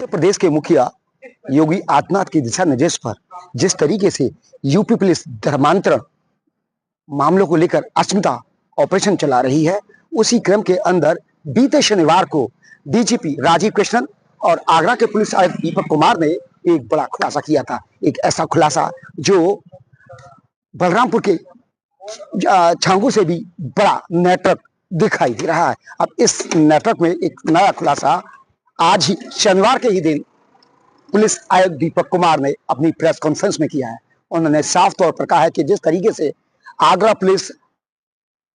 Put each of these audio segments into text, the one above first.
उत्तर प्रदेश के मुखिया योगी आदित्यनाथ के दिशा निर्देश पर जिस तरीके से यूपी पुलिस धर्मांतरण मामलों को लेकर अश्मिता ऑपरेशन चला रही है, उसी क्रम के अंदर बीते शनिवार को डीजीपी राजीव कृष्णन और आगरा के पुलिस आयुक्त दीपक कुमार ने एक बड़ा खुलासा किया था। एक ऐसा खुलासा जो बलरामपुर के छांगू से भी बड़ा नेटवर्क दिखाई दे रहा है। अब इस नेटवर्क में एक नया खुलासा आज ही शनिवार के ही दिन पुलिस आयुक्त दीपक कुमार ने अपनी प्रेस कॉन्फ्रेंस में किया है। उन्होंने साफ तौर पर कहा है कि जिस तरीके से आगरा पुलिस,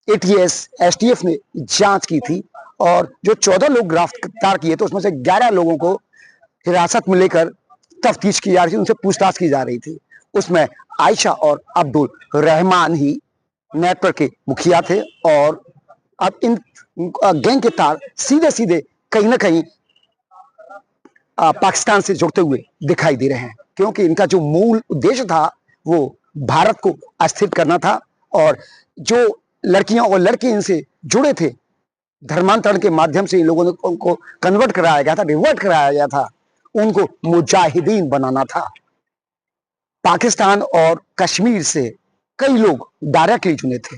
एटीएस, एसटीएफ ने जांच की थी और जो 14 लोग गिरफ्तार किए तो उसमें से 11 लोगों को हिरासत में लेकर तफ्तीश की जा रही थी, उनसे पूछताछ की जा रही थी। उसमें आयशा और अब्दुल रहमान ही नेटवर्क के मुखिया थे और अब इन गैंग के तार सीधे सीधे कहीं ना कहीं पाकिस्तान से जुड़ते हुए दिखाई दे रहे हैं, क्योंकि इनका जो मूल उद्देश्य था वो भारत को अस्थिर करना था और जो लड़कियां और लड़के इनसे जुड़े थे धर्मांतरण के माध्यम से इन लोगों ने उनको कन्वर्ट कराया गया था, रिवर्ट कराया गया था, उनको मुजाहिदीन बनाना था। पाकिस्तान और कश्मीर से कई लोग डायरेक्टली चुने थे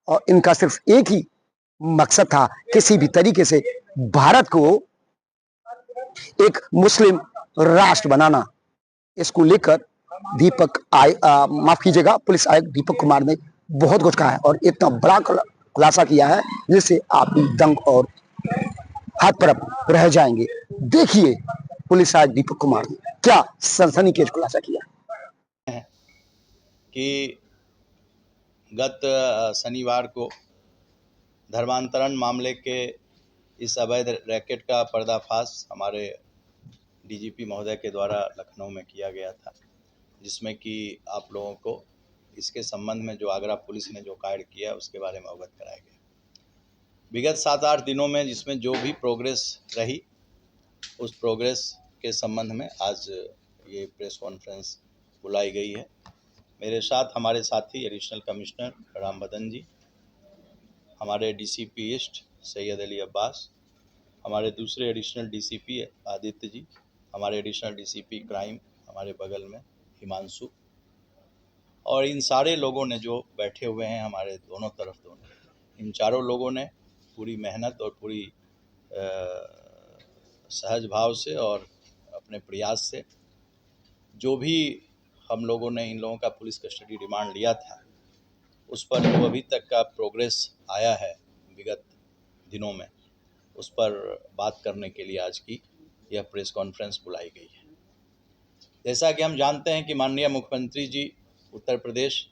और इनका सिर्फ एक ही मकसद था, किसी भी तरीके से भारत को एक मुस्लिम राष्ट्र बनाना। इसको लेकर पुलिस आयुक्त दीपक कुमार ने बहुत कुछ कहा है और इतना बड़ा खुलासा किया है जिससे आप भी दंग और हतप्रभ रह जाएंगे। देखिए पुलिस आयुक्त दीपक कुमार ने क्या सनसनीखेज खुलासा किया है कि गत शनिवार को धर्मांतरण मामले के इस अवैध रैकेट का पर्दाफाश हमारे डीजीपी महोदय के द्वारा लखनऊ में किया गया था, जिसमें कि आप लोगों को इसके संबंध में जो आगरा पुलिस ने जो कार्य किया उसके बारे में अवगत कराया गया। विगत 7-8 दिनों में जिसमें जो भी प्रोग्रेस रही उस प्रोग्रेस के संबंध में आज ये प्रेस कॉन्फ्रेंस बुलाई गई है। मेरे साथ हमारे साथी एडिशनल कमिश्नर राम बदन जी, हमारे डीसीपी ईस्ट सैयद अली अब्बास, हमारे दूसरे एडिशनल डीसीपी आदित्य जी, हमारे एडिशनल डीसीपी क्राइम हमारे बगल में हिमांशु, और इन सारे लोगों ने जो बैठे हुए हैं हमारे दोनों तरफ, इन चारों लोगों ने पूरी मेहनत और पूरी सहज भाव से और अपने प्रयास से जो भी हम लोगों ने इन लोगों का पुलिस कस्टडी रिमांड लिया था उस पर जो अभी तक का प्रोग्रेस आया है विगत दिनों में, उस पर बात करने के लिए आज की यह प्रेस कॉन्फ्रेंस बुलाई गई है। जैसा कि हम जानते हैं कि माननीय मुख्यमंत्री जी उत्तर प्रदेश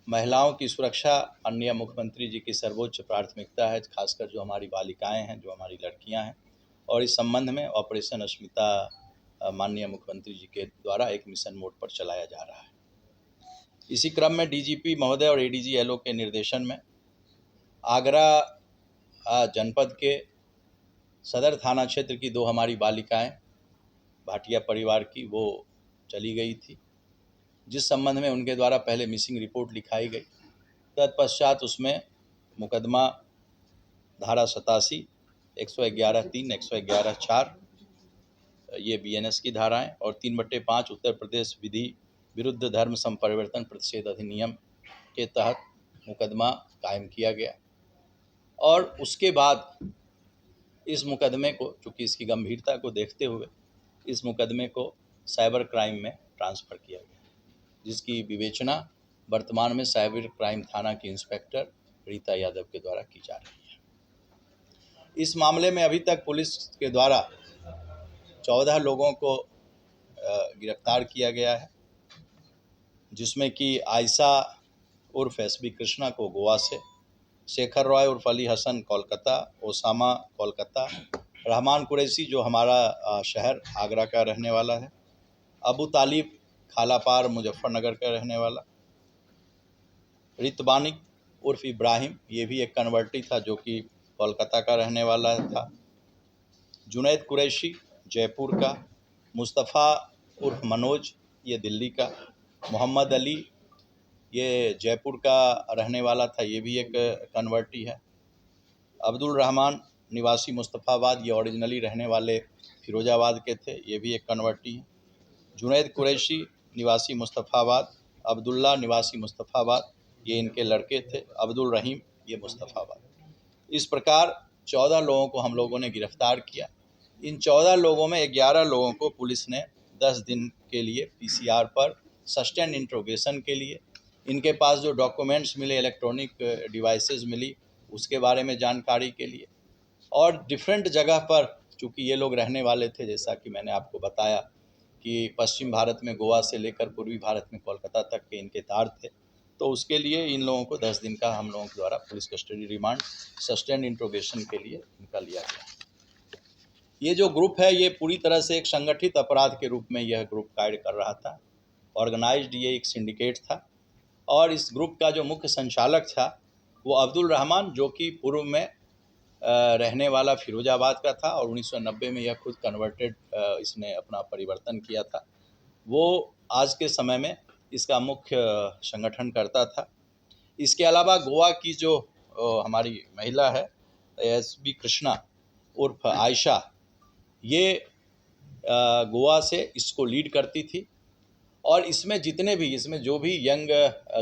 महिलाओं की सुरक्षा माननीय मुख्यमंत्री जी की सर्वोच्च प्राथमिकता है, खासकर जो हमारी बालिकाएं हैं, जो हमारी लड़कियां हैं, और इस संबंध में ऑपरेशन अश्मिता माननीय मुख्यमंत्री जी के द्वारा एक मिशन मोड पर चलाया जा रहा है। इसी क्रम में डीजीपी महोदय और एडीजी एलओ के निर्देशन में आगरा जनपद के सदर थाना क्षेत्र की 2 हमारी बालिकाएं भाटिया परिवार की वो चली गई थी, जिस संबंध में उनके द्वारा पहले मिसिंग रिपोर्ट लिखाई गई। तत्पश्चात उसमें मुकदमा धारा 87, 111(3), 111(4) ये बीएनएस की धाराएं और 3/5 उत्तर प्रदेश विधि विरुद्ध धर्म संपरिवर्तन प्रतिषेध अधिनियम के तहत मुकदमा कायम किया गया। और उसके बाद इस मुकदमे को, चूँकि इसकी गंभीरता को देखते हुए, इस मुकदमे को साइबर क्राइम में ट्रांसफ़र किया गया, जिसकी विवेचना वर्तमान में साइबर क्राइम थाना की इंस्पेक्टर रीता यादव के द्वारा की जा रही है। इस मामले में अभी तक पुलिस के द्वारा 14 लोगों को गिरफ्तार किया गया है, जिसमें कि आयशा उर्फ एसबी कृष्णा को गोवा से, शेखर रॉय उर्फ अली हसन कोलकाता, ओसामा कोलकाता, रहमान कुरैशी जो हमारा शहर आगरा का रहने वाला है, अबू तालिब खालापार मुजफ्फरनगर का रहने वाला, रितबानिक उर्फ इब्राहिम, ये भी एक कन्वर्टी था जो कि कोलकाता का रहने वाला था, जुनैद कुरैशी जयपुर का, मुस्तफ़ा उर्फ मनोज ये दिल्ली का, मोहम्मद अली ये जयपुर का रहने वाला था, ये भी एक कन्वर्टी है, अब्दुल रहमान निवासी मुस्तफ़ाबाद, ये ओरिजिनली रहने वाले फिरोजाबाद के थे, ये भी एक कन्वर्टी हैं। जुनैद कुरैशी निवासी मुस्तफ़ाबाद, अब्दुल्ला निवासी मुस्तफ़ाबाद, ये इनके लड़के थे। अब्दुल रहीम ये मुस्तफ़ाबाद। इस प्रकार 14 लोगों को हम लोगों ने गिरफ्तार किया। इन 14 लोगों में 11 लोगों को पुलिस ने 10 दिन के लिए पीसीआर पर सस्टेन इंट्रोगेशन के लिए, इनके पास जो डॉक्यूमेंट्स मिले, इलेक्ट्रॉनिक डिवाइसेस मिली, उसके बारे में जानकारी के लिए, और डिफरेंट जगह पर, चूँकि ये लोग रहने वाले थे, जैसा कि मैंने आपको बताया कि पश्चिम भारत में गोवा से लेकर पूर्वी भारत में कोलकाता तक के इनके तार थे, तो उसके लिए इन लोगों को 10 दिन का हम लोगों के द्वारा police custody remand sustain interrogation के लिए इनका लिया गया। ये जो ग्रुप है, ये पूरी तरह से एक संगठित अपराध के रूप में यह ग्रुप कार्य कर रहा था। ऑर्गेनाइज्ड ये एक सिंडिकेट था, और इस ग्रुप का जो मुख्य संचालक था वो अब्दुल रहमान, जो कि पूर्व में रहने वाला फिरोजाबाद का था, और 1990 में यह खुद कन्वर्टेड, इसने अपना परिवर्तन किया था। वो आज के समय में इसका मुख्य संगठनकर्ता था। इसके अलावा गोवा की जो हमारी महिला है एसबी कृष्णा उर्फ आयशा, ये गोवा से इसको लीड करती थी, और इसमें जितने भी, इसमें जो भी यंग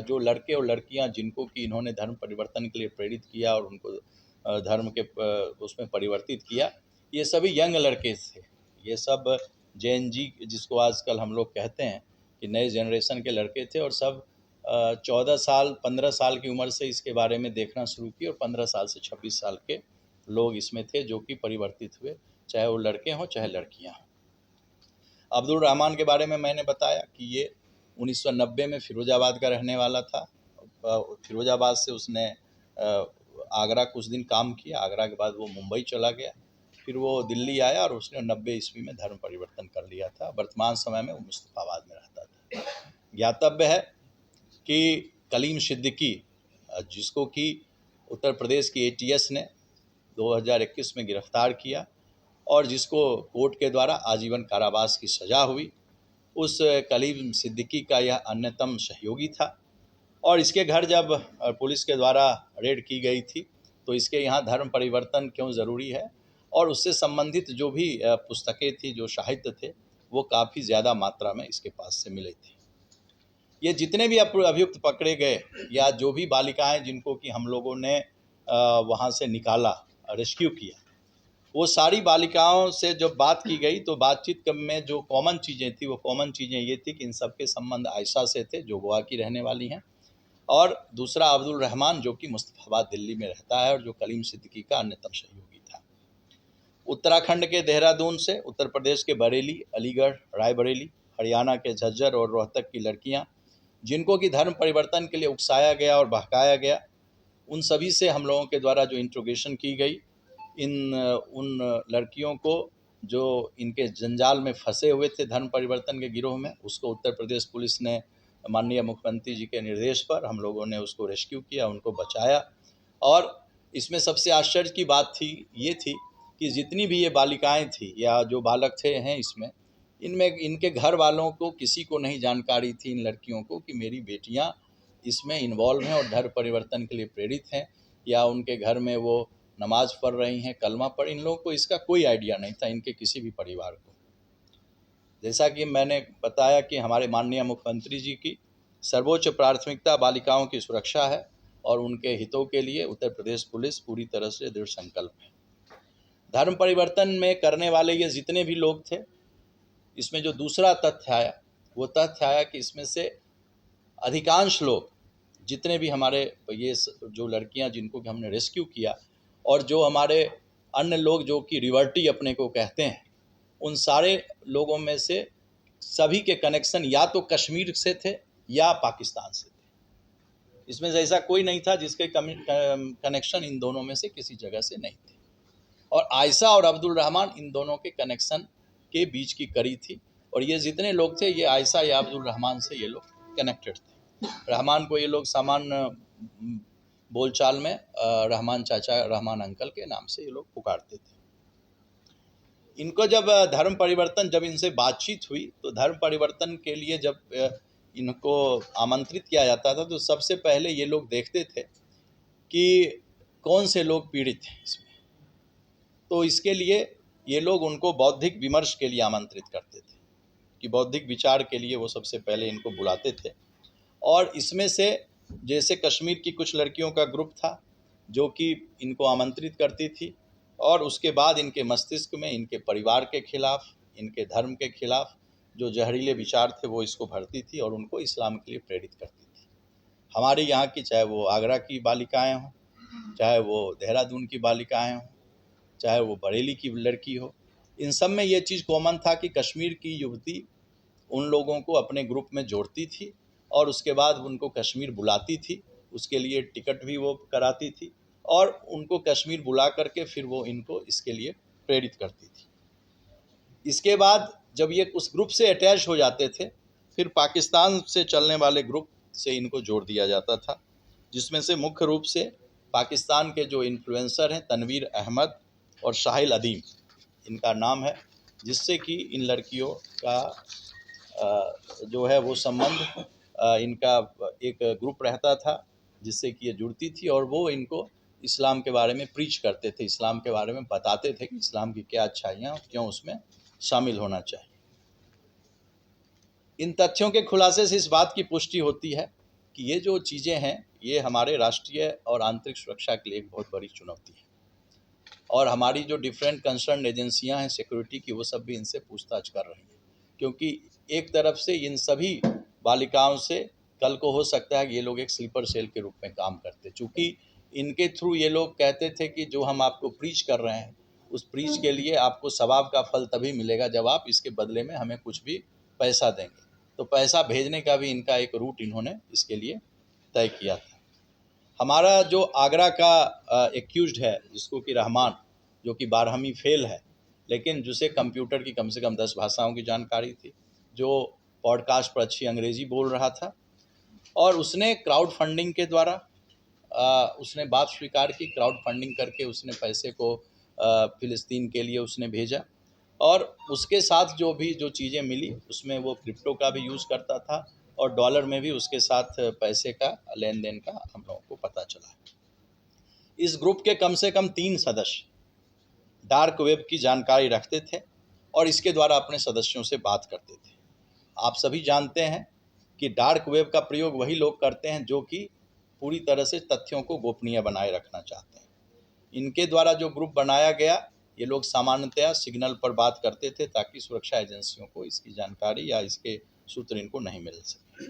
जो लड़के और लड़कियां जिनको कि इन्होंने धर्म परिवर्तन के लिए प्रेरित किया और उनको धर्म के उसमें परिवर्तित किया, ये सभी यंग लड़के थे। ये सब जेएनजी जिसको आजकल हम लोग कहते हैं कि नए जनरेशन के लड़के थे, और सब 14 साल 15 साल की उम्र से इसके बारे में देखना शुरू किए, और 15 साल से 26 साल के लोग इसमें थे जो कि परिवर्तित हुए, चाहे वो लड़के हों चाहे लड़कियाँ हों। अब्दुल रहमान के बारे में मैंने बताया कि ये 1990 में फिरोजाबाद का रहने वाला था। फिरोजाबाद से उसने आगरा कुछ दिन काम किया, आगरा के बाद वो मुंबई चला गया, फिर वो दिल्ली आया और उसने 90 ईस्वी में धर्म परिवर्तन कर लिया था। वर्तमान समय में वो मुस्तफ़ाबाद में रहता था। ज्ञातव्य है कि कलीम सिद्दीकी, जिसको कि उत्तर प्रदेश की एटीएस ने 2021 में गिरफ्तार किया और जिसको कोर्ट के द्वारा आजीवन कारावास की सज़ा हुई, उस कलीम सिद्दीकी का यह अन्यतम सहयोगी था। और इसके घर जब पुलिस के द्वारा रेड की गई थी, तो इसके यहाँ धर्म परिवर्तन क्यों ज़रूरी है और उससे संबंधित जो भी पुस्तकें थी, जो साहित्य थे, वो काफ़ी ज़्यादा मात्रा में इसके पास से मिले थे। ये जितने भी अभियुक्त पकड़े गए, या जो भी बालिकाएं जिनको कि हम लोगों ने वहाँ से निकाला, रेस्क्यू किया, वो सारी बालिकाओं से जब बात की गई तो बातचीत में जो कॉमन चीज़ें थी, वो कॉमन चीज़ें ये थी कि इन सबके संबंध आयशा से थे, जो गोवा की रहने वाली हैं, और दूसरा अब्दुल रहमान, जो कि मुस्तफ़ाबाद दिल्ली में रहता है और जो कलीम सिद्दीकी का अन्यतम सहयोगी था। उत्तराखंड के देहरादून से, उत्तर प्रदेश के बरेली, अलीगढ़, रायबरेली, हरियाणा के झज्जर और रोहतक की लड़कियां जिनको कि धर्म परिवर्तन के लिए उकसाया गया और बहकाया गया, उन सभी से हम लोगों के द्वारा जो इंट्रोगेशन की गई, उन लड़कियों को जो इनके जंजाल में फंसे हुए थे धर्म परिवर्तन के गिरोह में, उसको उत्तर प्रदेश पुलिस ने माननीय मुख्यमंत्री जी के निर्देश पर हम लोगों ने उसको रेस्क्यू किया, उनको बचाया। और इसमें सबसे आश्चर्य की बात ये थी कि जितनी भी ये बालिकाएं थी या जो बालक थे हैं इसमें, इनमें इनके घर वालों को किसी को नहीं जानकारी थी, इन लड़कियों को, कि मेरी बेटियां इसमें इन्वॉल्व हैं और धर्म परिवर्तन के लिए प्रेरित हैं, या उनके घर में वो नमाज पढ़ रही हैं, कलमा पढ़, इन लोगों को इसका कोई आइडिया नहीं था, इनके किसी भी परिवार को। जैसा कि मैंने बताया कि हमारे माननीय मुख्यमंत्री जी की सर्वोच्च प्राथमिकता बालिकाओं की सुरक्षा है और उनके हितों के लिए उत्तर प्रदेश पुलिस पूरी तरह से दृढ़ संकल्प है। धर्म परिवर्तन में करने वाले ये जितने भी लोग थे, इसमें जो दूसरा तथ्य आया, वो तथ्य आया कि इसमें से अधिकांश लोग, जितने भी हमारे ये जो लड़कियां जिनको कि हमने रेस्क्यू किया, और जो हमारे अन्य लोग जो कि रिवर्टी अपने को कहते हैं, उन सारे लोगों में से सभी के कनेक्शन या तो कश्मीर से थे या पाकिस्तान से थे। इसमें से ऐसा कोई नहीं था जिसके कनेक्शन इन दोनों में से किसी जगह से नहीं थे। और आयशा और अब्दुल रहमान इन दोनों के कनेक्शन के बीच की कड़ी थी, और ये जितने लोग थे, ये आयशा या अब्दुल रहमान से ये लोग कनेक्टेड थे। रहमान को ये लोग सामान्य बोलचाल में रहमान चाचा, रहमान अंकल के नाम से ये लोग पुकारते थे। इनको जब धर्म परिवर्तन, जब इनसे बातचीत हुई, तो धर्म परिवर्तन के लिए जब इनको आमंत्रित किया जाता था, तो सबसे पहले ये लोग देखते थे कि कौन से लोग पीड़ित हैं इसमें। तो इसके लिए ये लोग उनको बौद्धिक विमर्श के लिए आमंत्रित करते थे, कि बौद्धिक विचार के लिए वो सबसे पहले इनको बुलाते थे। और इसमें से जैसे कश्मीर की कुछ लड़कियों का ग्रुप था जो कि इनको आमंत्रित करती थी, और उसके बाद इनके मस्तिष्क में इनके परिवार के खिलाफ, इनके धर्म के खिलाफ जो जहरीले विचार थे वो इसको भरती थी और उनको इस्लाम के लिए प्रेरित करती थी। हमारे यहाँ की, चाहे वो आगरा की बालिकाएं हों, चाहे वो देहरादून की बालिकाएं हों, चाहे वो बरेली की लड़की हो, इन सब में ये चीज़ कॉमन था कि कश्मीर की युवती उन लोगों को अपने ग्रुप में जोड़ती थी और उसके बाद उनको कश्मीर बुलाती थी, उसके लिए टिकट भी वो कराती थी और उनको कश्मीर बुला करके फिर वो इनको इसके लिए प्रेरित करती थी। इसके बाद जब ये उस ग्रुप से अटैच हो जाते थे, फिर पाकिस्तान से चलने वाले ग्रुप से इनको जोड़ दिया जाता था, जिसमें से मुख्य रूप से पाकिस्तान के जो इन्फ्लुएंसर हैं तनवीर अहमद और शाहिल अदीम, इनका नाम है, जिससे कि इन लड़कियों का जो है वो संबंध, इनका एक ग्रुप रहता था जिससे कि ये जुड़ती थी और वो इनको इस्लाम के बारे में प्रीच करते थे, इस्लाम के बारे में बताते थे कि इस्लाम की क्या अच्छाइयाँ और क्यों उसमें शामिल होना चाहिए। इन तथ्यों के खुलासे से इस बात की पुष्टि होती है कि ये जो चीज़ें हैं ये हमारे राष्ट्रीय और आंतरिक सुरक्षा के लिए एक बहुत बड़ी चुनौती है, और हमारी जो डिफरेंट कंसर्न एजेंसियां हैं सिक्योरिटी की, वो सब भी इनसे पूछताछ कर रही हैं, क्योंकि एक तरफ से इन सभी बालिकाओं से कल को हो सकता है कि ये लोग एक स्लीपर सेल के रूप में काम करते, चूँकि इनके थ्रू ये लोग कहते थे कि जो हम आपको प्रीच कर रहे हैं उस प्रीच के लिए आपको सवाब का फल तभी मिलेगा जब आप इसके बदले में हमें कुछ भी पैसा देंगे। तो पैसा भेजने का भी इनका एक रूट इन्होंने इसके लिए तय किया था। हमारा जो आगरा का एक्यूज्ड है, जिसको कि रहमान, जो कि 12वीं फेल है, लेकिन जिसे कंप्यूटर की कम से कम 10 भाषाओं की जानकारी थी, जो पॉडकास्ट पर अच्छी अंग्रेज़ी बोल रहा था, और उसने क्राउड फंडिंग के द्वारा उसने बात स्वीकार की, क्राउड फंडिंग करके उसने पैसे को फ़िलिस्तीन के लिए उसने भेजा, और उसके साथ जो चीज़ें मिली उसमें वो क्रिप्टो का भी यूज़ करता था और डॉलर में भी उसके साथ पैसे का लेन देन का हम लोगों को पता चला। इस ग्रुप के कम से कम 3 सदस्य डार्क वेब की जानकारी रखते थे और इसके द्वारा अपने सदस्यों से बात करते थे। आप सभी जानते हैं कि डार्क वेब का प्रयोग वही लोग करते हैं जो कि पूरी तरह से तथ्यों को गोपनीय बनाए रखना चाहते हैं। इनके द्वारा जो ग्रुप बनाया गया, ये लोग सामान्यतया सिग्नल पर बात करते थे ताकि सुरक्षा एजेंसियों को इसकी जानकारी या इसके सूत्र इनको नहीं मिल सके।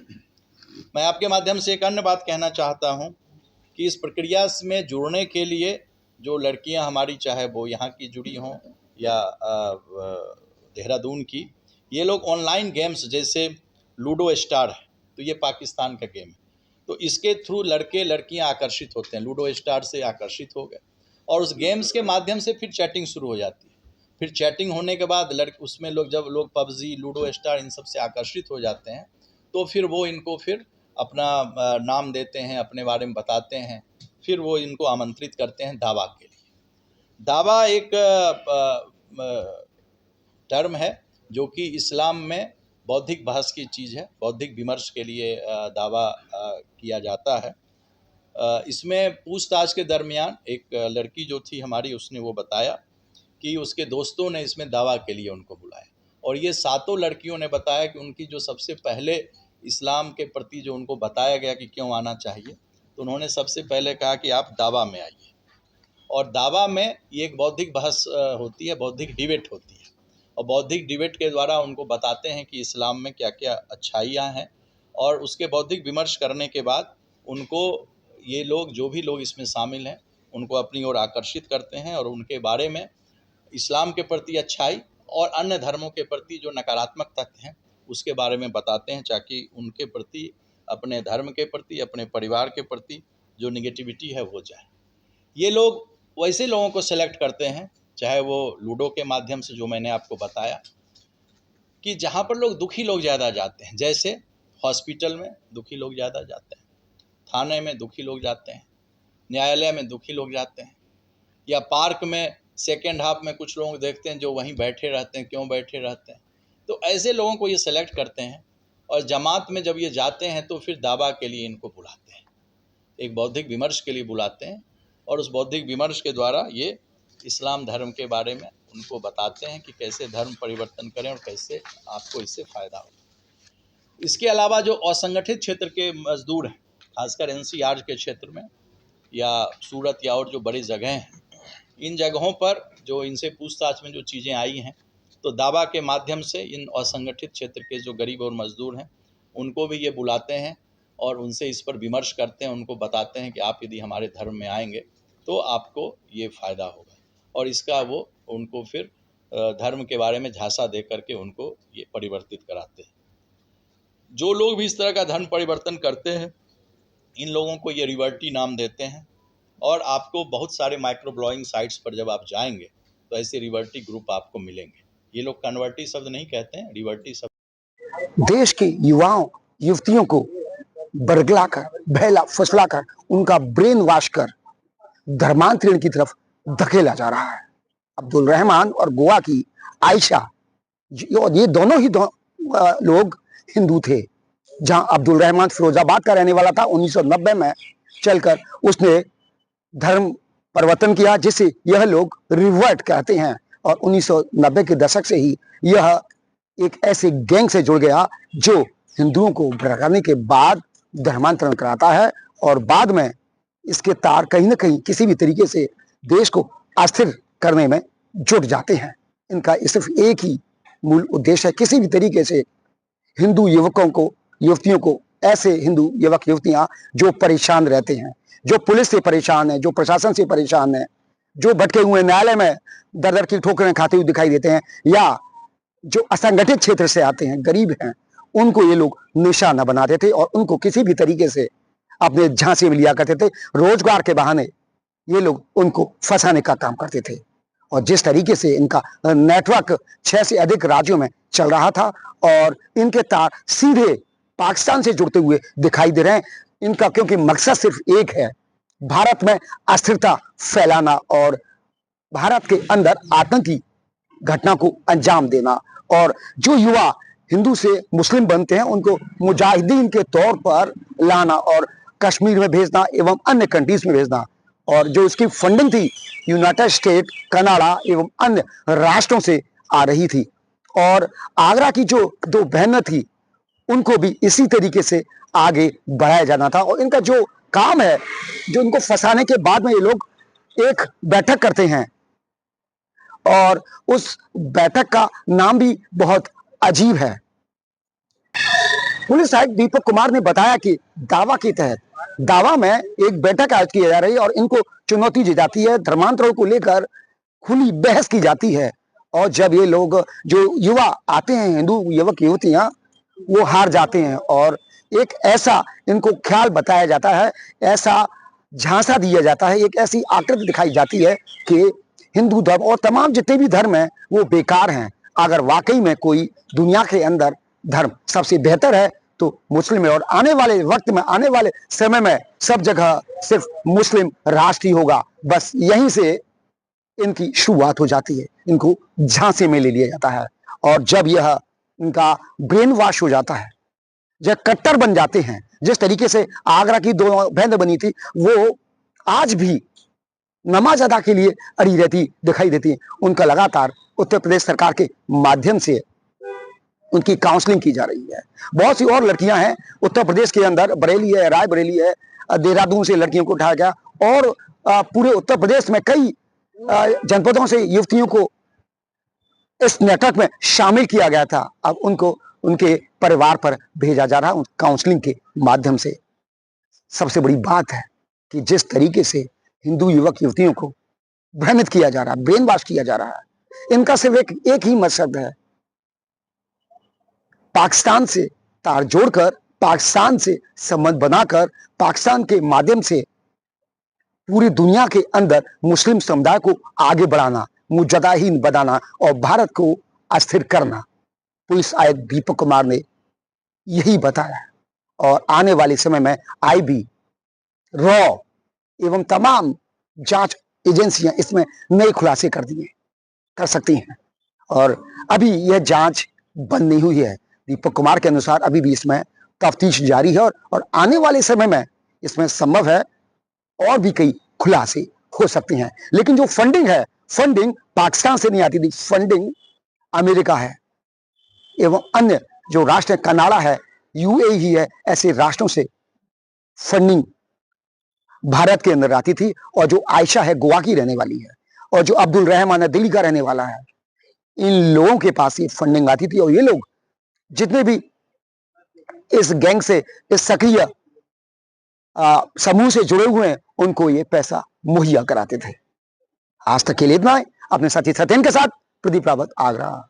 मैं आपके माध्यम से एक अन्य बात कहना चाहता हूं कि इस प्रक्रिया में जुड़ने के लिए जो लड़कियां हमारी, चाहे वो यहाँ की जुड़ी हों या देहरादून की, ये लोग ऑनलाइन गेम्स जैसे लूडो स्टार है, तो ये पाकिस्तान का गेम है, तो इसके थ्रू लड़के लड़कियां आकर्षित होते हैं, लूडो स्टार से आकर्षित हो गए और उस गेम्स के माध्यम से फिर चैटिंग शुरू हो जाती है। फिर चैटिंग होने के बाद उसमें जब लोग पबजी, लूडो स्टार इन सब से आकर्षित हो जाते हैं, तो फिर वो इनको फिर अपना नाम देते हैं, अपने बारे में बताते हैं, फिर वो इनको आमंत्रित करते हैं दावा के लिए। दावा एक टर्म है जो कि इस्लाम में बौद्धिक बहस की चीज़ है, बौद्धिक विमर्श के लिए दावा किया जाता है। इसमें पूछताछ के दरमियान एक लड़की जो थी हमारी, उसने वो बताया कि उसके दोस्तों ने इसमें दावा के लिए उनको बुलाया, और ये 7 लड़कियों ने बताया कि उनकी जो सबसे पहले इस्लाम के प्रति जो उनको बताया गया कि क्यों आना चाहिए, तो उन्होंने सबसे पहले कहा कि आप दावा में आइए। और दावा में ये एक बौद्धिक बहस होती है, बौद्धिक डिबेट होती है, और बौद्धिक डिबेट के द्वारा उनको बताते हैं कि इस्लाम में क्या क्या अच्छाइयाँ हैं, और उसके बौद्धिक विमर्श करने के बाद उनको ये लोग, जो भी लोग इसमें शामिल हैं, उनको अपनी ओर आकर्षित करते हैं और उनके बारे में इस्लाम के प्रति अच्छाई और अन्य धर्मों के प्रति जो नकारात्मक तथ्य हैं उसके बारे में बताते हैं, ताकि उनके प्रति, अपने धर्म के प्रति, अपने परिवार के प्रति जो निगेटिविटी है वो जाए। ये लोग वैसे लोगों को सेलेक्ट करते हैं, चाहे वो लूडो के माध्यम से, जो मैंने आपको बताया, कि जहाँ पर दुखी लोग ज़्यादा जाते हैं, जैसे हॉस्पिटल में दुखी लोग ज़्यादा जाते हैं, थाने में दुखी लोग जाते हैं, न्यायालय में दुखी लोग जाते हैं, या पार्क में सेकेंड हाफ में कुछ लोग देखते हैं जो वहीं बैठे रहते हैं, क्यों बैठे रहते हैं, तो ऐसे लोगों को ये सेलेक्ट करते हैं, और जमात में जब ये जाते हैं तो फिर दावा के लिए इनको बुलाते हैं, एक बौद्धिक विमर्श के लिए बुलाते हैं, और उस बौद्धिक विमर्श के द्वारा ये इस्लाम धर्म के बारे में उनको बताते हैं कि कैसे धर्म परिवर्तन करें और कैसे आपको इससे फ़ायदा हो। इसके अलावा जो असंगठित क्षेत्र के मजदूर हैं, खासकर एनसीआर के क्षेत्र में या सूरत या और जो बड़ी जगह हैं, इन जगहों पर जो इनसे पूछताछ में जो चीज़ें आई हैं, तो दावा के माध्यम से इन असंगठित क्षेत्र के जो गरीब और मजदूर हैं उनको भी ये बुलाते हैं और उनसे इस पर विमर्श करते हैं, उनको बताते हैं कि आप यदि हमारे धर्म में आएंगे तो आपको ये फ़ायदा होगा, और इसका वो उनको फिर धर्म के बारे में झांसा दे करके उनको ये परिवर्तित कराते हैं। जो लोग भी इस तरह का धर्म परिवर्तन करते हैं, इन लोगों को ये रिवर्टी नाम देते हैं, और आपको बहुत सारे माइक्रो ब्लॉगिंग साइट्स पर जब आप जाएंगे तो ऐसे रिवर्टी ग्रुप आपको मिलेंगे। ये लोग कन्वर्टी शब्द नहीं कहते हैं, रिवर्टी शब्द। देश के युवाओं युवतियों को बरगलाकर, बहला फुसलाकर, उनका ब्रेन वॉश कर धर्मांतरण की तरफ धकेला जा रहा है। अब्दुल रहमान और गोवा की आयशा, ये दोनों ही लोग हिंदू थे। जहां अब्दुल रहमान फिरोजाबाद का रहने वाला था, 1990 में चलकर उसने धर्म परिवर्तन किया, जिसे यह लोग रिवर्ट कहते हैं, और 1990 के दशक से ही यह एक ऐसे गैंग से जुड़ गया जो हिंदुओं को भड़काने के बाद धर्मांतरण कराता है, और बाद में इसके तार कहीं ना कहीं किसी भी तरीके से देश को अस्थिर करने में जुट जाते हैं। इनका सिर्फ एक ही मूल उद्देश्य है, किसी भी तरीके से हिंदू युवकों को, युवतियों को, ऐसे हिंदू युवक युवतियां जो परेशान रहते हैं, जो पुलिस से परेशान है, जो प्रशासन से परेशान है, जो भटके हुए न्यायालय में दर दर की ठोकरें खाते हुए दिखाई देते हैं, या जो असंगठित क्षेत्र से आते हैं, गरीब हैं, उनको ये लोग निशाना बनाते थे और उनको किसी भी तरीके से अपने झांसे में लिया करते थे। रोजगार के बहाने ये लोग उनको फंसाने का काम करते थे, और जिस तरीके से इनका नेटवर्क 6 से अधिक राज्यों में चल रहा था, और इनके तार सीधे पाकिस्तान से जुड़ते हुए दिखाई दे रहे हैं। इनका क्योंकि मकसद सिर्फ एक है, भारत में अस्थिरता फैलाना और भारत के अंदर आतंकी घटना को अंजाम देना, और जो युवा हिंदू से मुस्लिम बनते हैं उनको मुजाहिदीन के तौर पर लाना और कश्मीर में भेजना एवं अन्य कंट्रीज में भेजना। और जो इसकी फंडिंग थी यूनाइटेड स्टेट, कनाडा एवं अन्य राष्ट्रों से आ रही थी, और आगरा की जो 2 बहनें थी उनको भी इसी तरीके से आगे बढ़ाया जाना था। और इनका जो काम है, जो इनको फंसाने के बाद में ये लोग एक बैठक करते हैं, और उस बैठक का नाम भी बहुत अजीब है। पुलिस आयुक्त दीपक कुमार ने बताया कि दावा के तहत, दावा में एक बैठक आयोजित की जा रही है और इनको चुनौती दी जाती है, धर्मांतरण को लेकर खुली बहस की जाती है, और जब ये लोग, जो युवा आते हैं, हिंदू युवक युवतियां, वो हार जाते हैं, और एक ऐसा इनको ख्याल बताया जाता है, ऐसा झांसा दिया जाता है, एक ऐसी आकृति दिखाई जाती है कि हिंदू धर्म और तमाम जितने भी धर्म हैं वो बेकार हैं। अगर वाकई में कोई दुनिया के अंदर धर्म सबसे बेहतर है तो मुस्लिम है, और आने वाले वक्त में, आने वाले समय में सब जगह सिर्फ मुस्लिम राष्ट्र ही होगा। बस यहीं से इनकी शुरुआत हो जाती है, इनको झांसे में ले लिया जाता है, और जब यह इनका ब्रेन वॉश हो जाता है, जब कट्टर बन जाते हैं, जिस तरीके से आगरा की 2 बहनें बनी थी, वो आज भी नमाज अदा के लिए अड़ी रहती दिखाई देती है। उनका लगातार उत्तर प्रदेश सरकार के माध्यम से उनकी काउंसलिंग की जा रही है। बहुत सी और लड़कियां हैं उत्तर प्रदेश के अंदर, बरेली है, रायबरेली है, देहरादून से लड़कियों को उठाया गया, और पूरे उत्तर प्रदेश में कई जनपदों से युवतियों को इस नेटवर्क में शामिल किया गया था। अब उनको उनके परिवार पर भेजा जा रहा है काउंसलिंग के माध्यम से। सबसे बड़ी बात है कि जिस तरीके से हिंदू युवक युवतियों को भ्रमित किया जा रहा है, ब्रेन वॉश किया जा रहा है, इनका सिर्फ एक ही मकसद है, पाकिस्तान से तार जोड़कर, पाकिस्तान से संबंध बनाकर, पाकिस्तान के माध्यम से पूरी दुनिया के अंदर मुस्लिम समुदाय को आगे बढ़ाना, मुजदाहीन बनाना और भारत को अस्थिर करना। पुलिस आयुक्त दीपक कुमार ने यही बताया, और आने वाले समय में आईबी, रॉ एवं तमाम जांच एजेंसियां इसमें नए खुलासे कर सकती हैं, और अभी यह जांच बंद नहीं हुई है। दीपक कुमार के अनुसार अभी भी इसमें तफ्तीश जारी है, और आने वाले समय में इसमें संभव है और भी कई खुलासे हो सकते हैं। लेकिन जो फंडिंग है, फंडिंग पाकिस्तान से नहीं आती थी, फंडिंग अमेरिका है एवं अन्य जो राष्ट्र है, कनाडा है, यूएई है, ऐसे राष्ट्रों से फंडिंग भारत के अंदर आती थी। और जो आयशा है गोवा की रहने वाली है, और जो अब्दुल रहमान है दिल्ली का रहने वाला है, इन लोगों के पास ये फंडिंग आती थी। और ये लोग जितने भी इस गैंग से, इस सक्रिय समूह से जुड़े हुए हैं, उनको ये पैसा मुहैया कराते थे। आज तक के लिए इतना है। अपने साथी सत्येन के साथ प्रदीप रावत, आगरा।